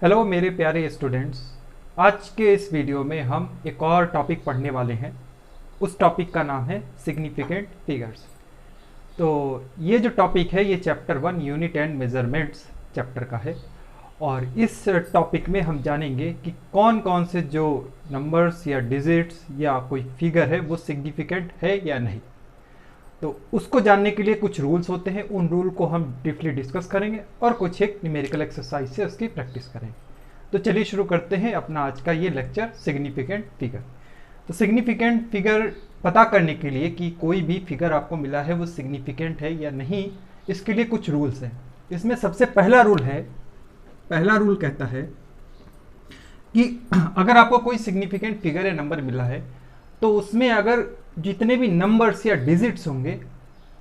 Hello मेरे प्यारे students. आज के इस वीडियो में हम एक और टॉपिक पढ़ने वाले हैं। उस टॉपिक का नाम है सिग्निफिकेंट फिगर्स। तो ये जो टॉपिक है ये chapter 1 unit and measurements chapter का है। और इस टॉपिक में हम जानेंगे कि कौन कौन से जो नंबर्स या डिजिट्स या कोई फिगर है वो सिग्निफिकेंट है या नहीं। तो उसको जानने के लिए कुछ रूल्स होते हैं, उन रूल को हम डीपली डिस्कस करेंगे और कुछ एक न्यूमेरिकल एक्सरसाइज से उसकी प्रैक्टिस करेंगे। तो चलिए शुरू करते हैं अपना आज का ये लेक्चर सिग्निफिकेंट फिगर। तो सिग्निफिकेंट फिगर पता करने के लिए कि कोई भी फिगर आपको मिला है वो सिग्निफिकेंट है या नहीं, इसके लिए कुछ रूल्स हैं। इसमें सबसे पहला रूल कहता है कि अगर आपको कोई सिग्निफिकेंट फिगर या नंबर मिला है तो उसमें अगर जितने भी नंबर्स या डिजिट्स होंगे,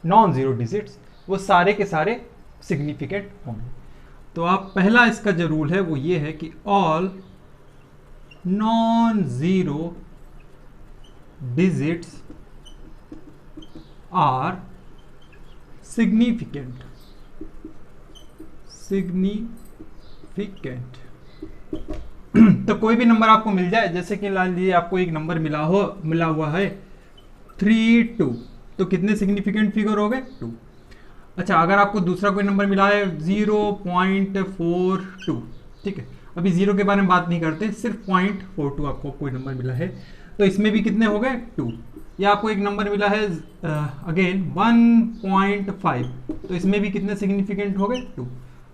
नॉन जीरो डिजिट्स, वो सारे के सारे सिग्निफिकेंट होंगे। तो आप पहला इसका जो रूल है वो ये है कि all non zero digits are significant. तो कोई भी नंबर आपको मिल जाए, जैसे कि मान लीजिए आपको एक नंबर मिला हुआ है 32, तो कितने सिग्निफिकेंट फिगर हो गए? 2। अच्छा, अगर आपको दूसरा कोई नंबर मिला है 0.42, ठीक है, अभी जीरो के बारे में बात नहीं करते, सिर्फ 0.42 आपको कोई नंबर मिला है, तो इसमें भी कितने हो गए? 2। या आपको एक नंबर मिला है अगेन 1.5, तो इसमें भी कितने सिग्निफिकेंट हो गए? 2।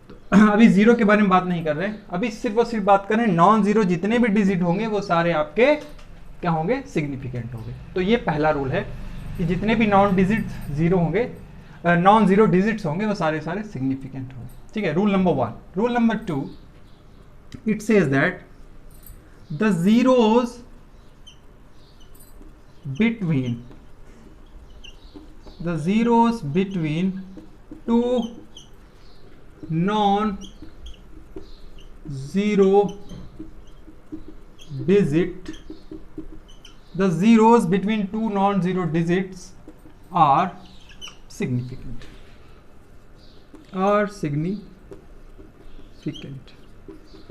तो अभी जीरो के बारे में बात नहीं कर रहे हैं, अभी सिर्फ और सिर्फ बात कर रहे हैं नॉन जीरो जितने भी डिजिट होंगे वो सारे आपके क्या होंगे? सिग्निफिकेंट होंगे। तो ये पहला रूल है कि जितने भी नॉन जीरो डिजिट्स होंगे वो सारे सिग्निफिकेंट होंगे। ठीक है, rule number 1। Rule number 2, it says that the zeros between two non zero digit the zeros between two non-zero digits are significant.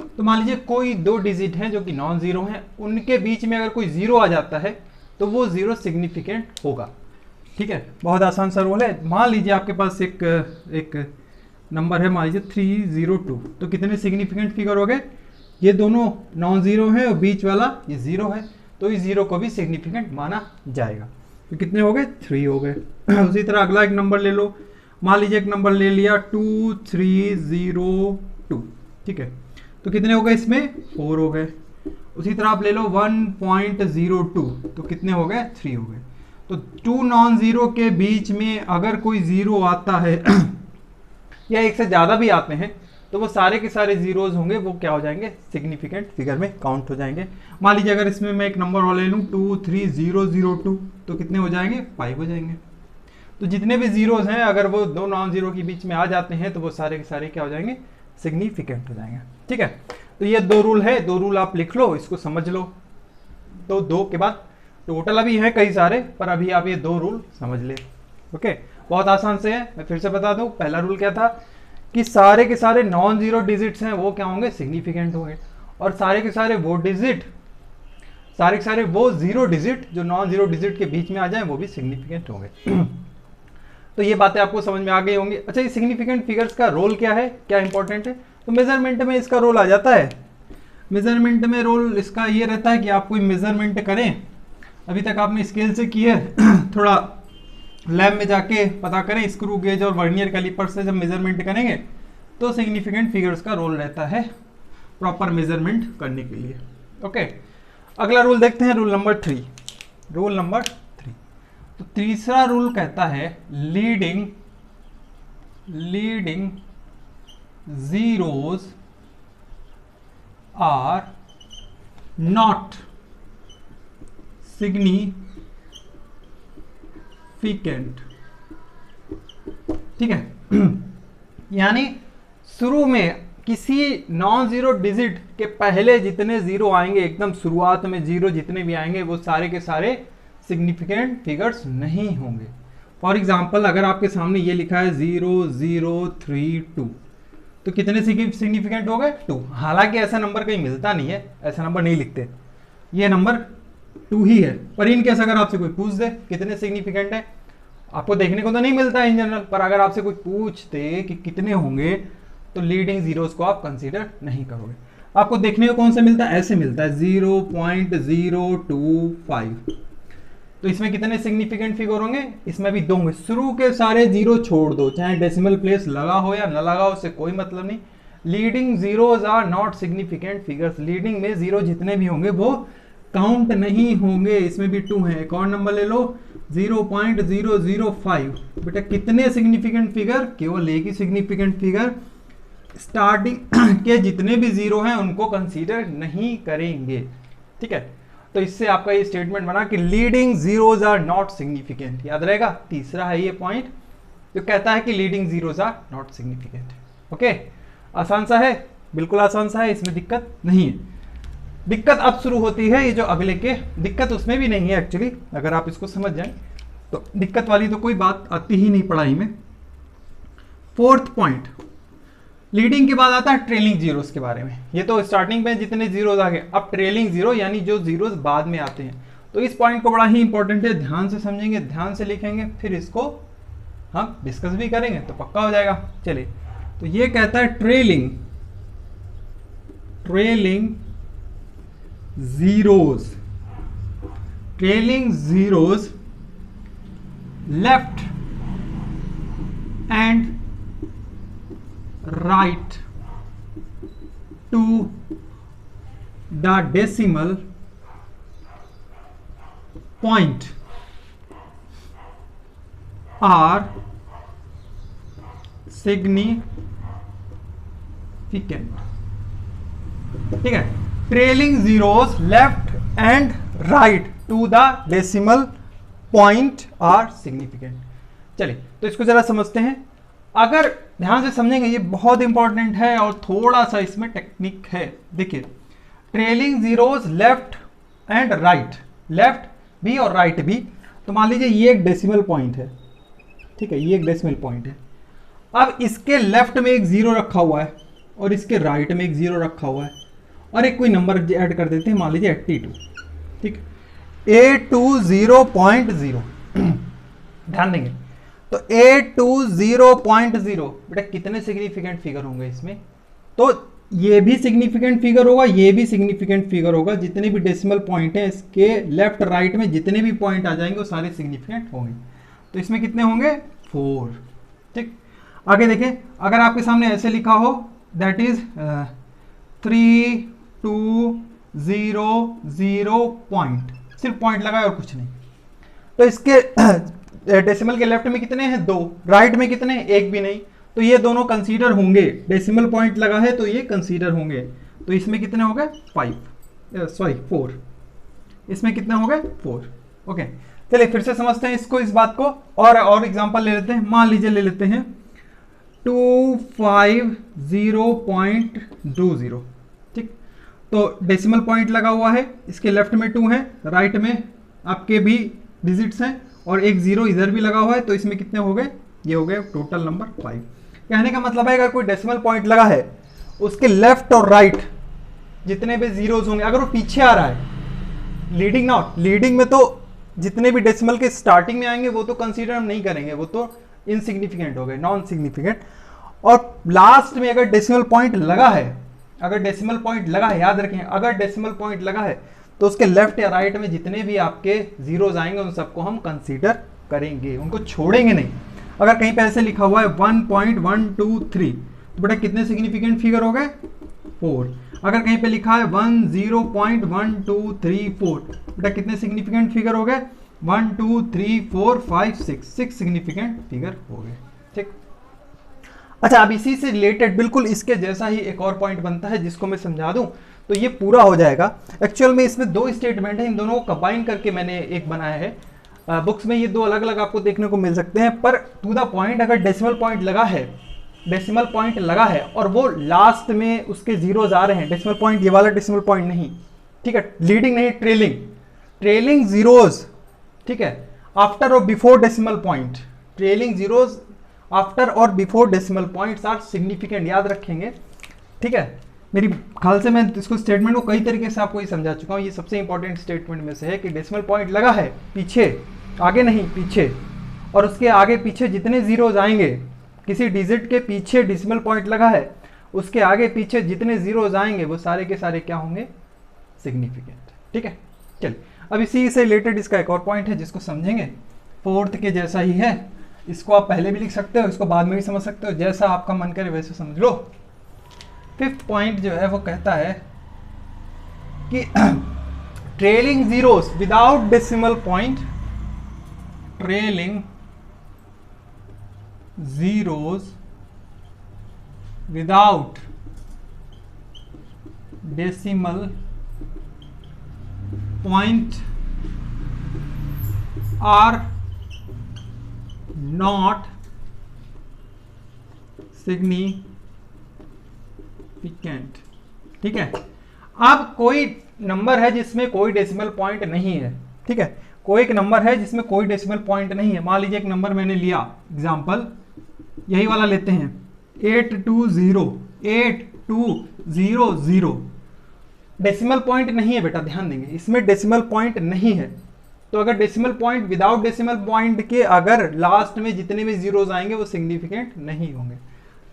तो मान लीजिए कोई दो डिजिट हैं जो कि नॉन जीरो हैं, उनके बीच में अगर कोई जीरो आ जाता है तो वो जीरो सिग्निफिकेंट होगा। ठीक है, बहुत आसान सा रूल है। मान लीजिए आपके पास एक नंबर है, मान लीजिए 302, तो कितने सिग्निफिकेंट फिगर हो गए? ये दोनों नॉन जीरो है और बीच वाला ये जीरो है, तो इस जीरो को भी सिग्निफिकेंट माना जाएगा। तो कितने हो गए? 3 हो गए। उसी तरह अगला एक नंबर ले लो, मान लीजिए एक नंबर ले लिया 2302, ठीक है, तो कितने हो गए? इसमें 4 हो गए। उसी तरह आप ले लो 1.02, तो कितने हो गए? 3 हो गए। तो टू नॉन जीरो के बीच में अगर कोई जीरो आता है या एक से ज्यादा भी आते हैं तो वो सारे के सारे जीरोज होंगे, वो क्या हो जाएंगे? सिग्निफिकेंट फिगर में काउंट हो जाएंगे। मान लीजिए अगर इसमें मैं एक नंबर और ले लूँ 23002, तो कितने हो जाएंगे? 5 हो जाएंगे। तो जितने भी जीरोज हैं अगर वो दो नॉन जीरो के बीच में आ जाते हैं तो वो सारे के सारे क्या हो जाएंगे? सिग्निफिकेंट हो जाएंगे। ठीक है, तो ये दो रूल है, दो रूल आप लिख लो, इसको समझ लो। तो दो के बाद टोटल अभी है कई सारे, पर अभी आप ये दो रूल समझ ले। ओके, बहुत आसान से है। मैं फिर से बता दूं, पहला रूल क्या था कि सारे के सारे नॉन जीरो डिजिट्स हैं वो क्या होंगे? सिग्निफिकेंट होंगे। और सारे के सारे वो जीरो डिजिट जो नॉन जीरो डिजिट के बीच में आ जाए वो भी सिग्निफिकेंट होंगे। तो ये बातें आपको समझ में आ गई होंगी। अच्छा, ये सिग्निफिकेंट फिगर्स का रोल क्या है, क्या इंपॉर्टेंट है? तो मेजरमेंट में इसका रोल आ जाता है। मेजरमेंट में रोल इसका ये रहता है कि आप कोई मेजरमेंट करें, अभी तक आपने स्केल से की है, थोड़ा लैब में जाके पता करें, स्क्रू गेज और वर्नियर कैलिपर से जब मेजरमेंट करेंगे तो सिग्निफिकेंट फिगर्स का रोल रहता है प्रॉपर मेजरमेंट करने के लिए। ओके, अगला रूल देखते हैं, रूल नंबर 3। तो तीसरा रूल कहता है leading zeros are not significant. ठीक है, यानी शुरू में किसी नॉन जीरो डिजिट के पहले जितने जीरो आएंगे, एकदम शुरुआत में जीरो जितने भी आएंगे वो सारे के सारे सिग्निफिकेंट फिगर्स नहीं होंगे। फॉर एग्जाम्पल अगर आपके सामने ये लिखा है 0032, तो कितने सिग्निफिकेंट हो गए 2। हालांकि ऐसा नंबर कहीं मिलता नहीं है, ऐसा नंबर नहीं लिखते, ये नंबर 2 ही है। पर इन केस अगर आपसे कोई पूछ दे कितने सिग्निफिकेंट है, आपको देखने को तो नहीं मिलता है इन जनरल, पर अगर आपसे कोई पूछ दे कि कितने होंगे तो लीडिंग जीरोस को आप कंसीडर नहीं करोगे। आपको देखने को कौन सा मिलता है, ऐसे मिलता है 0.025। तो इसमें कितने सिग्निफिकेंट फिगर होंगे, इसमें भी 2 होंगे। शुरू के सारे जीरो छोड़ दो, चाहे डेसिमल प्लेस लगा हो या न लगा हो, उससे कोई मतलब नहीं। Leading zeros are not significant figures, leading में जीरो जितने भी होंगे वो काउंट नहीं होंगे। इसमें भी 2 है। एक और नंबर ले लो 0.005। बेटा कितने सिग्निफिकेंट फिगर, केवल एक ही सिग्निफिकेंट फिगर। स्टार्टिंग के जितने भी जीरो हैं उनको कंसीडर नहीं करेंगे, ठीक है। तो इससे आपका ये स्टेटमेंट बना कि leading zeros are not significant, याद रहेगा। तीसरा है ये पॉइंट जो कहता है कि leading zeros are not significant. Okay, आसान सा है, बिल्कुल आसान सा है, इसमें दिक्कत नहीं है। दिक्कत अब शुरू होती है ये जो अगले के, दिक्कत उसमें भी नहीं है एक्चुअली, अगर आप इसको समझ जाएं तो दिक्कत वाली तो कोई बात आती ही नहीं पढ़ाई में। 4th पॉइंट, लीडिंग के बाद आता है ट्रेलिंग जीरोस के बारे में। ये तो स्टार्टिंग में जितने जीरोस आ गए, अब ट्रेलिंग जीरो यानी जो जीरोस बाद में आते हैं। तो इस पॉइंट को बड़ा ही इंपॉर्टेंट है, ध्यान से समझेंगे, ध्यान से लिखेंगे, फिर इसको हम डिस्कस भी करेंगे तो पक्का हो जाएगा। चलिए, तो ये कहता है trailing zeros, trailing zeros left and right to the decimal point are significant, ठीक है। Trailing zeros left and right to the decimal point are significant. चलिए, तो इसको जरा समझते हैं। अगर ध्यान से समझेंगे ये बहुत इंपॉर्टेंट है और थोड़ा सा इसमें टेक्निक है। देखिए, trailing zeros left and right, left भी और राइट भी। तो मान लीजिए ये एक डेसिमल पॉइंट है, ठीक है, ये एक डेसिमल पॉइंट है। अब इसके लेफ्ट में एक जीरो रखा हुआ है और इसके राइट में एक जीरो रखा हुआ है और एक कोई नंबर ऐड कर देते हैं, मान लीजिए 82, ठीक, A20.0 ध्यान देंगे। तो A20.0 बेटा कितने सिग्निफिकेंट फिगर होंगे इसमें, तो ये भी सिग्निफिकेंट फिगर होगा, ये भी सिग्निफिकेंट फिगर होगा। जितने भी डेसिमल पॉइंट हैं इसके लेफ्ट राइट में जितने भी पॉइंट आ जाएंगे वो सारे सिग्निफिकेंट होंगे। तो इसमें कितने होंगे 4, ठीक। आगे देखें, अगर आपके सामने ऐसे लिखा हो दैट इज 3200 पॉइंट, सिर्फ पॉइंट लगाए और कुछ नहीं, तो इसके डेसिमल के लेफ्ट में कितने हैं 2, राइट में कितने हैं 1 भी नहीं, तो ये दोनों कंसीडर होंगे। डेसिमल पॉइंट लगा है तो ये कंसीडर होंगे। तो इसमें कितने हो गए 4, इसमें कितने हो गए 4। ओके, चलिए फिर से समझते हैं इसको, इस बात को, और एग्जांपल ले लेते हैं। मान लीजिए ले लेते हैं 250.20, ठीक। तो डेसिमल पॉइंट लगा हुआ है, इसके लेफ्ट में 2 है, राइट में आपके भी डिजिट्स हैं और एक जीरो इधर भी लगा हुआ है। तो इसमें कितने हो गए, ये हो गए टोटल नंबर 5। कहने का मतलब है अगर कोई डेसिमल पॉइंट लगा है उसके लेफ्ट और राइट जितने भी जीरोस होंगे, अगर वो पीछे आ रहा है, लीडिंग नॉट, लीडिंग में तो जितने भी डेसिमल के स्टार्टिंग में आएंगे वो तो कंसीडर हम नहीं करेंगे, वो तो इनसिग्निफिकेंट हो गए, नॉन सिग्निफिकेंट। और लास्ट में अगर डेसिमल पॉइंट लगा है, अगर डेसिमल पॉइंट लगा है, याद रखें अगर डेसिमल पॉइंट लगा है तो उसके लेफ्ट या राइट में जितने भी आपके जीरोज आएंगे उन सबको हम कंसीडर करेंगे, उनको छोड़ेंगे नहीं। अगर कहीं पे ऐसे लिखा हुआ है 1.123 तो बेटा कितने सिग्निफिकेंट फिगर हो गए 4। अगर कहीं पे लिखा है 10.1234 बेटा कितने सिग्निफिकेंट फिगर हो गए 1 2 3 4 5 6 सिग्निफिकेंट फिगर हो गए, ठीक। अच्छा, अब इसी से रिलेटेड बिल्कुल इसके जैसा ही एक और पॉइंट बनता है जिसको मैं समझा दूं तो ये पूरा हो जाएगा। एक्चुअल में इसमें 2 स्टेटमेंट है, इन दोनों को कंबाइन करके मैंने एक बनाया है। बुक्स में ये 2 अलग अलग आपको देखने को मिल सकते हैं, पर टू द पॉइंट अगर डेसिमल पॉइंट लगा है, डेसिमल पॉइंट लगा है और वो लास्ट में उसके जीरोज आ रहे हैं, डेसिमल पॉइंट ये वाला डेसिमल पॉइंट नहीं, ठीक है, लीडिंग नहीं, ट्रेलिंग जीरोज, ठीक है, आफ्टर और before decimal point, trailing zeros after और before decimal points are significant, याद रखेंगे, ठीक है। मेरी ख्याल से मैं इसको स्टेटमेंट को कई तरीके से आपको ये समझा चुका हूँ। ये सबसे इंपॉर्टेंट स्टेटमेंट में से है कि डेसिमल पॉइंट लगा है पीछे, आगे नहीं पीछे, और उसके आगे पीछे जितने जीरोज आएंगे, किसी डिजिट के पीछे डेसिमल पॉइंट लगा है, उसके आगे पीछे जितने जीरोज आएंगे वो सारे के सारे क्या होंगे, सिग्निफिकेंट, ठीक है। चलिए अब इसी से रिलेटेड इसका एक और पॉइंट है जिसको समझेंगे, फोर्थ के जैसा ही है, इसको आप पहले भी लिख सकते हो, इसको बाद में भी समझ सकते हो, जैसा आपका मन करे वैसे समझ लो। फिफ्थ पॉइंट जो है वो कहता है कि trailing zeros without decimal point, trailing zeros without decimal point are not significant, ठीक है। अब कोई नंबर है जिसमें कोई डेसिमल पॉइंट नहीं है, ठीक है, कोई एक नंबर है जिसमें कोई डेसिमल पॉइंट नहीं है। मान लीजिए एक नंबर मैंने लिया, एग्जांपल यही वाला लेते हैं, 8200, डेसिमल पॉइंट नहीं है बेटा, ध्यान देंगे इसमें डेसिमल पॉइंट नहीं है। तो अगर decimal point, without decimal point के अगर लास्ट में जितने भी जीरोज आएंगे वो सिग्निफिकेंट नहीं होंगे।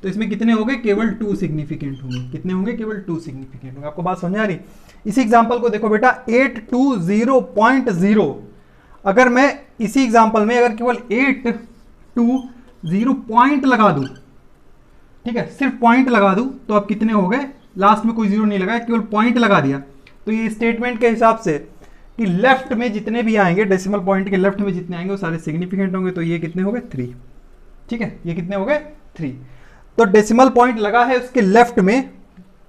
तो इसमें कितने होंगे, केवल 2 सिग्निफिकेंट होंगे। कितने होंगे, केवल 2 सिग्निफिकेंट होंगे। आपको बात समझ आ रही? इसी एग्जांपल को देखो बेटा, 820.0, अगर मैं इसी एग्जांपल में अगर केवल 820 पॉइंट लगा दूं, ठीक है, सिर्फ पॉइंट लगा दूं, तो अब कितने हो गए, लास्ट में कोई जीरो नहीं लगाया, केवल पॉइंट लगा दिया। तो ये स्टेटमेंट के हिसाब से कि लेफ्ट में जितने भी आएंगे, डेसिमल पॉइंट के लेफ्ट में जितने आएंगे वो सारे सिग्निफिकेंट होंगे। तो ये कितने हो गए, 3, ठीक है, ये कितने हो गए, 3। तो डेसिमल पॉइंट लगा है उसके लेफ्ट में,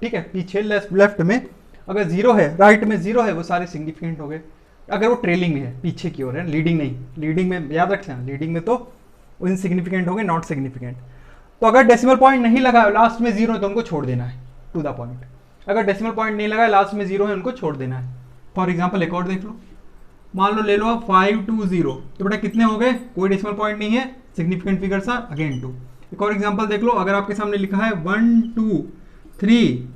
ठीक है, पीछे लेफ्ट में अगर जीरो है, राइट में जीरो है, वो सारे सिग्निफिकेंट हो गए। अगर वो ट्रेलिंग में है, पीछे की ओर है, लीडिंग नहीं, लीडिंग में याद रखें, लीडिंग में तो इनसिग्निफिकेंट हो गए, नॉट सिग्निफिकेंट। तो अगर डेसिमल पॉइंट नहीं लगा, लास्ट में जीरो है, तो उनको छोड़ देना है, टू द पॉइंट। अगर डेसिमल पॉइंट नहीं लगा, लास्ट में जीरो है, उनको छोड़ देना है। फॉर एग्जाम्पल एक और देख लो, मान लो ले लो आप 520, तो बेटा कितने हो गए, कोई डेसिमल पॉइंट नहीं है, सिग्निफिकेंट फिगर्स आर अगेन 2। एक और एग्जांपल देख लो, अगर आपके सामने लिखा है 1 2 3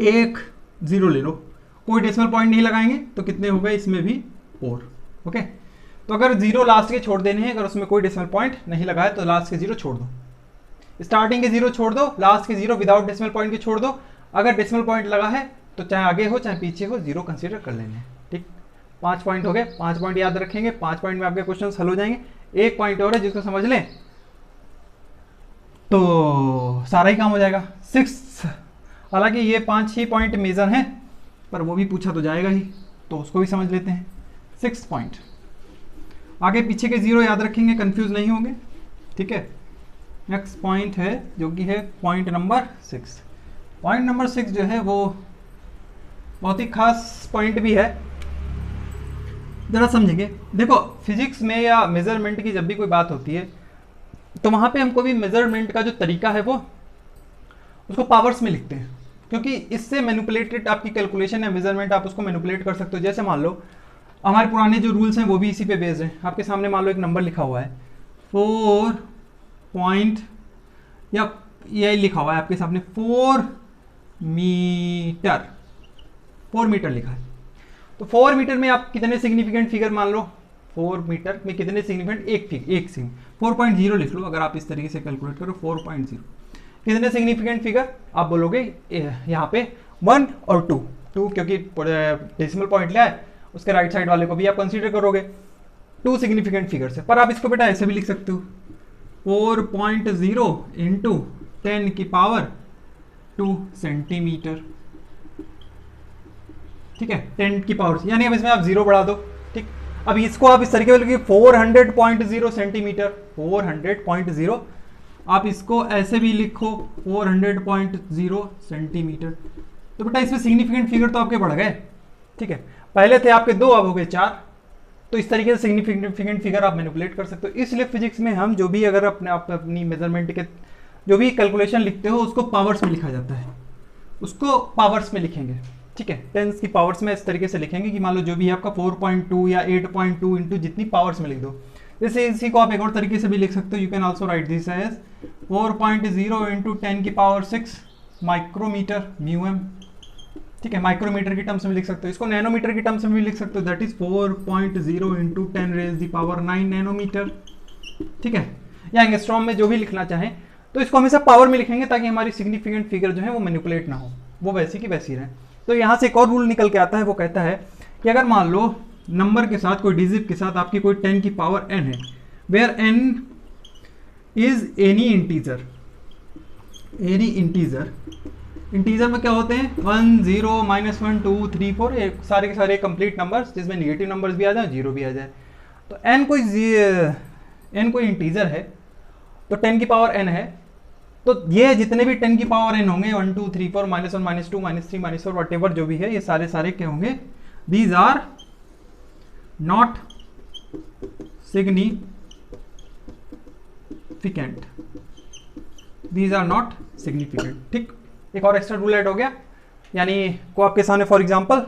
1 0 ले लो, कोई डेसिमल पॉइंट नहीं लगाएंगे, तो कितने हो गए, इसमें भी 4। ओके, तो अगर जीरो लास्ट के छोड़ देने हैं, अगर उसमें कोई डेसिमल पॉइंट नहीं लगा है, तो लास्ट के जीरो छोड़ दो, स्टार्टिंग के जीरो छोड़ दो, लास्ट के जीरो विदाउट डेसिमल पॉइंट के छोड़ दो। अगर डेसिमल पॉइंट लगा है तो चाहे आगे हो चाहे पीछे हो, जीरो कंसीडर कर लेने हैं, ठीक। 5 पॉइंट हो गए, 5 पॉइंट याद रखेंगे, 5 पॉइंट में आपके क्वेश्चन हल हो जाएंगे। एक पॉइंट और है जिसको समझ लें तो सारा ही काम हो जाएगा। 6, हालांकि ये 5 ही पॉइंट मेजर हैं, पर वो भी पूछा तो जाएगा ही, तो उसको भी समझ लेते हैं। 6 पॉइंट, आगे पीछे के जीरो याद रखेंगे, कंफ्यूज नहीं होंगे, ठीक है। नेक्स्ट पॉइंट है जो कि है पॉइंट नंबर 6। पॉइंट नंबर 6 जो है वो बहुत ही खास पॉइंट भी है, जरा समझेंगे। देखो फिजिक्स में या मेजरमेंट की जब भी कोई बात होती है, तो वहां पे हमको भी मेजरमेंट का जो तरीका है वो उसको पावर्स में लिखते हैं, क्योंकि इससे मैनिपुलेटेड आपकी कैलकुलेशन या मेजरमेंट आप उसको मैनिपुलेट कर सकते हो। जैसे मान लो हमारे पुराने जो रूल्स हैं वो भी इसी पे बेस्ड हैं। आपके सामने मान लो एक नंबर लिखा हुआ है 4 पॉइंट, या ये लिखा हुआ है आपके सामने 4 मीटर लिखा है, तो 4 मीटर में आप कितने सिग्निफिकेंट फिगर मान लो, 4 मीटर में कितने सिग्निफिकेंट, एक 4.0 लिख लो। अगर आप इस तरीके से कैलकुलेट करो 4.0 कितने सिग्निफिकेंट फिगर, आप बोलोगे यहाँ पे 1 और 2, क्योंकि डेसिमल पॉइंट लिया है, उसके राइट साइड वाले को भी आप कंसीडर करोगे, 2 सिग्निफिकेंट फिगर्स है। पर आप इसको बेटा ऐसे भी लिख सकते हो, 4.0 इंटू 10 की पावर 2 सेंटीमीटर, ठीक है, 10 की पावर, यानी अब इसमें आप जीरो बढ़ा दो, ठीक। अब इसको आप इस तरीके से लिखिए 400.0 सेंटीमीटर, 400.0, आप इसको ऐसे भी लिखो 400.0 सेंटीमीटर। तो बेटा इसमें सिग्निफिकेंट फिगर तो आपके बढ़ गए, ठीक है, पहले थे आपके 2, अब हो गए 4। तो इस तरीके से सिग्निफिकेंट फिगर आप मैनिपुलेट कर सकते हो। इसलिए फिजिक्स में हम जो भी अगर अपनी मेजरमेंट के जो भी कैलकुलेशन लिखते हो उसको पावर्स में लिखा जाता है, उसको पावर्स में लिखेंगे, ठीक है, टेंस की पावर्स में इस तरीके से लिखेंगे कि मान लो जो भी आपका 4.2 या 8.2 इंटू जितनी पावर्स में लिख दो, वैसे इसी को आप एक और तरीके से भी लिख सकते हो, you can also write this as 4.0 into 10 की पावर 6 माइक्रोमीटर म्यूएम। ठीक है, माइक्रोमीटर की टर्म्स में लिख सकते हो, इसको नैनोमीटर की टर्म्स में भी लिख सकते हो, that is 4.0 into 10 raise the power 9 nanometre. ठीक है, या एंगस्ट्रॉम में जो भी लिखना चाहें, तो इसको हमेशा पावर में लिखेंगे ताकि हमारी सिग्निफिकेंट फिगर जो है वो मैनिपुलेट ना हो, वो वैसी की वैसी रहे। तो यहाँ से एक और रूल निकल के आता है, वो कहता है कि अगर मान लो नंबर के साथ, कोई डिजिट के साथ आपकी कोई 10 की पावर n है, where n is any integer, any integer, integer में क्या होते हैं 1 0 -1 2 3 4, सारे के सारे कंप्लीट नंबर्स जिसमें नेगेटिव नंबर्स भी आ जाए, जीरो भी आ जाए। तो n कोई इंटीजर है, तो 10 की पावर n है, तो ये जितने भी 10 की पावर n होंगे 1 2 3 4 -1 -2 -3 -4 वटेवर जो भी है, ये सारे सारे क्या होंगे, these are not significant, these are not significant. ठीक, एक और एक्स्ट्रा रूल ऐड हो गया, यानी को आपके सामने फॉर एग्जांपल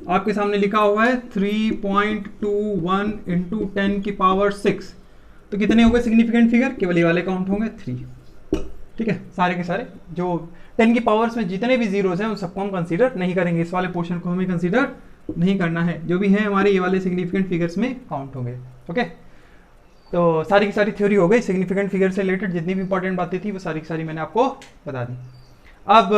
आपके सामने लिखा हुआ है 3.21 इंटू 10 की पावर 6, तो कितने हो गए सिग्निफिकेंट फिगर, केवल ये वाले काउंट होंगे 3। ठीक है, सारे के सारे जो 10 की पावर्स में जितने भी जीरोस हैं उन सबको हम कंसीडर नहीं करेंगे, इस वाले पोर्शन को हमें कंसीडर नहीं करना है, जो भी है हमारे ये वाले सिग्निफिकेंट फिगर्स में काउंट होंगे। ओके, तो सारी की सारी थ्योरी हो गई सिग्निफिकेंट फिगर से रिलेटेड, जितनी भी इंपॉर्टेंट बातें थी वो सारी की सारी मैंने आपको बता दी। अब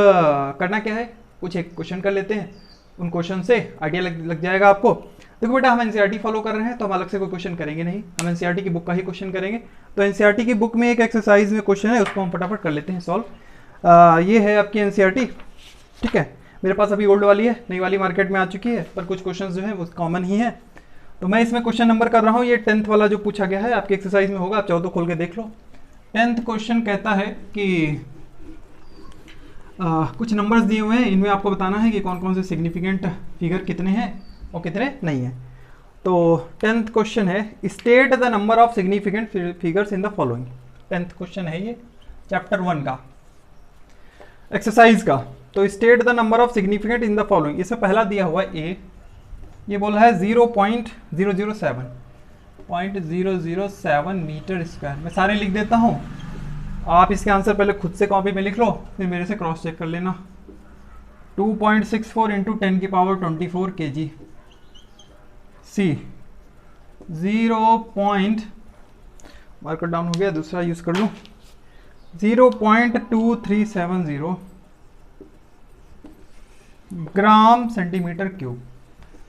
करना क्या है, कुछ एक क्वेश्चन कर लेते हैं, उन क्वेश्चन से आइडिया लग जाएगा आपको। देखो बेटा, हम एनसीईआरटी फॉलो कर रहे हैं तो हम अलग से कोई क्वेश्चन करेंगे नहीं, हम एनसीईआरटी की बुक का ही क्वेश्चन करेंगे। तो एनसीईआरटी की बुक में एक एक्सरसाइज में क्वेश्चन है, उसको हम फटाफट कर लेते हैं सॉल्व। ये है आपकी एनसीईआरटी। ठीक है, मेरे पास अभी ओल्ड वाली है, नई वाली मार्केट में आ चुकी है, पर कुछ क्वेश्चन जो है वो कॉमन ही है। तो मैं इसमें क्वेश्चन नंबर कर रहा हूँ, ये 10th वाला जो पूछा गया है आपकी एक्सरसाइज में होगा, आप चाहो तो खोल के देख लो। 10th क्वेश्चन कहता है कि कुछ नंबर्स दिए हुए हैं, इनमें आपको बताना है कि कौन कौन से सिग्निफिकेंट फिगर कितने हैं और कितने नहीं हैं। तो 10th क्वेश्चन है, state the number of significant figures in the following. 10th question है ये, चैप्टर 1 का एक्सरसाइज का। तो state the number of significant in the following, इसमें पहला दिया हुआ है ए, ये बोला है 0.007 मीटर स्क्वायर। मैं सारे लिख देता हूँ, आप इसके आंसर पहले खुद से कॉपी में लिख लो, फिर मेरे से क्रॉस चेक कर लेना। 2.64 इंटू 10 की पावर 24 kg। सी 0. मार्कर डाउन हो गया, दूसरा यूज कर लूँ, 0.2370 ग्राम सेंटीमीटर क्यूब,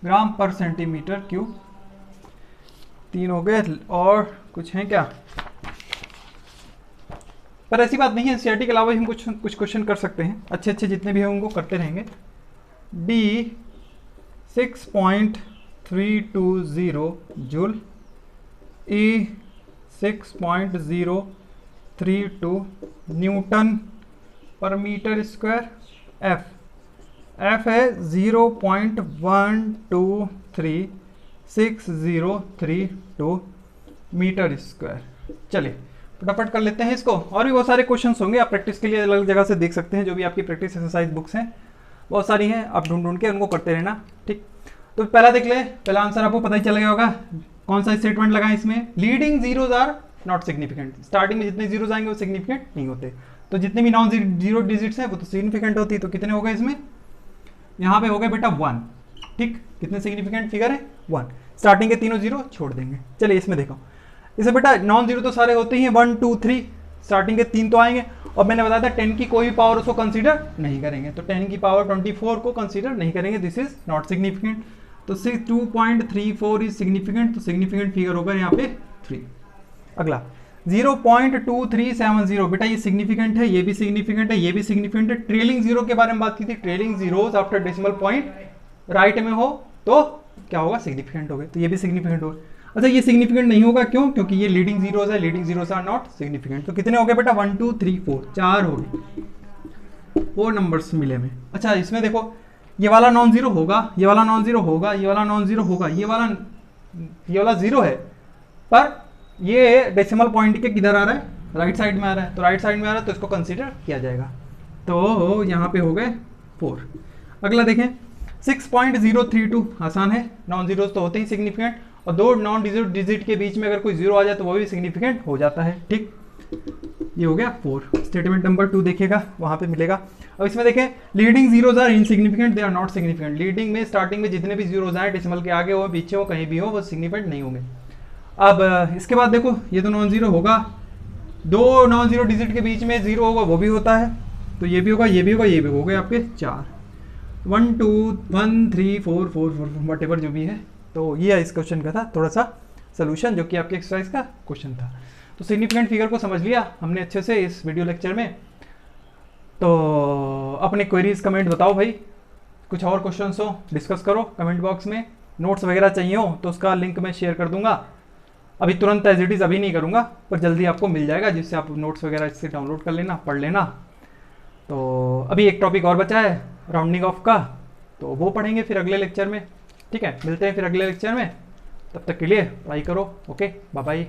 ग्राम पर सेंटीमीटर क्यूब। 3 हो गए, और कुछ है क्या? पर ऐसी बात नहीं है, एनसीईआरटी के अलावा हम कुछ क्वेश्चन कर सकते हैं, अच्छे अच्छे जितने भी हैं उनको करते रहेंगे। डी 6.320 जूल, ई 6.032 न्यूटन पर मीटर स्क्वायर, एफ है 0.123603 मीटर स्क्वायर। चलिए फटाफट कर लेते हैं इसको, और भी बहुत सारे क्वेश्चंस होंगे, आप प्रैक्टिस के लिए अलग जगह से देख सकते हैं, जो भी आपकी प्रैक्टिस एक्सरसाइज बुक्स हैं बहुत सारी हैं, आप ढूंढ ढूंढ के उनको करते रहना। ठीक, तो पहला देख ले, पहला आंसर आपको पता ही चल गया होगा, कौन सा स्टेटमेंट लगा इसमें, leading zeros are not significant. Starting में जितने जीरोज आएंगे वो सिग्निफिकेंट नहीं होते, तो जितने भी नॉन जीरो डिजिट्स हैं वो तो सिग्निफिकेंट होती है। तो कितने हो गए इसमें, यहाँ पे हो गए बेटा 1। ठीक, कितने सिग्निफिकेंट फिगर है 1, स्टार्टिंग के तीनों जीरो छोड़ देंगे। चलिए इसमें देखो, इसे बेटा नॉन जीरो तो सारे होते ही हैं, 1 2 3, स्टार्टिंग के 3 तो आएंगे, और मैंने बताया था 10 की कोई भी पावर उसको कंसीडर नहीं करेंगे, तो 10 की पावर 24 को कंसीडर नहीं करेंगे, दिस इज नॉट सिग्निफिकेंट। तो 2.34 इज सिग्निफिकेंट, तो सिग्निफिकेंट फिगर होगा यहाँ पे 3। अगला 0.2370, बेटा ये सिग्निफिकेंट है, ये भी सिग्निफिकेंट है, ये भी सिग्निफिकेंट है। ट्रेलिंग जीरो के बारे में बात की थी, trailing zeros after decimal point right में हो तो क्या होगा, सिग्निफिकेंट हो गए, तो ये भी सिग्निफिकेंट होगा। अच्छा ये सिग्निफिकेंट नहीं होगा, क्यों? क्योंकि ये लीडिंग जीरोस है, leading zeros are not significant. तो कितने हो गए बेटा, 1 2 3 4, 4 हो गए, 4 नंबर्स मिले में। अच्छा इसमें देखो, ये वाला नॉन जीरो होगा, ये वाला नॉन जीरो होगा, ये वाला नॉन जीरो होगा, ये वाला जीरो है, पर ये डेसिमल पॉइंट के किधर आ रहा है, राइट साइड में आ रहा है, तो राइट साइड में आ रहा है तो इसको कंसीडर किया जाएगा। तो यहाँ पे हो गए 4। अगला देखें 6.032, आसान है, नॉन जीरोस तो होते ही सिग्निफिकेंट, और दो नॉन डिजिट के बीच में अगर कोई जीरो आ जाए तो वो भी सिग्निफिकेंट हो जाता है। ठीक, ये हो गया 4। स्टेटमेंट नंबर 2 देखिएगा, वहां पे मिलेगा। अब इसमें देखें, leading zeros are insignificant, they are not significant. Leading में स्टार्टिंग में जितने भी जीरोज आए डेसिमल के आगे हो पीछे हो कहीं भी हो वो सिग्निफिकेंट नहीं होंगे। अब इसके बाद देखो ये तो नॉन जीरो होगा, दो नॉन जीरो डिजिट के बीच में जीरो होगा वो भी होता है, तो ये भी होगा ये भी होगा ये भी हो गए आपके 4, 1 2 1 3 4 4 4 वट एवर जो भी है। तो ये इस क्वेश्चन का था थोड़ा सा सोल्यूशन जो कि आपके एक्सरसाइज का क्वेश्चन था। तो सिग्निफिकेंट फिगर को समझ लिया हमने अच्छे से इस वीडियो लेक्चर में। तो अपने क्वेरीज कमेंट बताओ भाई, कुछ और क्वेश्चंस हो डिस्कस करो कमेंट बॉक्स में। नोट्स वगैरह चाहिए हो तो उसका लिंक मैं शेयर कर दूंगा, अभी तुरंत एज इट इज़ अभी नहीं करूँगा पर जल्दी आपको मिल जाएगा, जिससे आप नोट्स वगैरह इससे डाउनलोड कर लेना, पढ़ लेना। तो अभी एक टॉपिक और बचा है राउंडिंग ऑफ का, तो वो पढ़ेंगे फिर अगले लेक्चर में। ठीक है, मिलते हैं फिर अगले लेक्चर में, तब तक के लिए पढ़ाई करो। Okay, bye bye.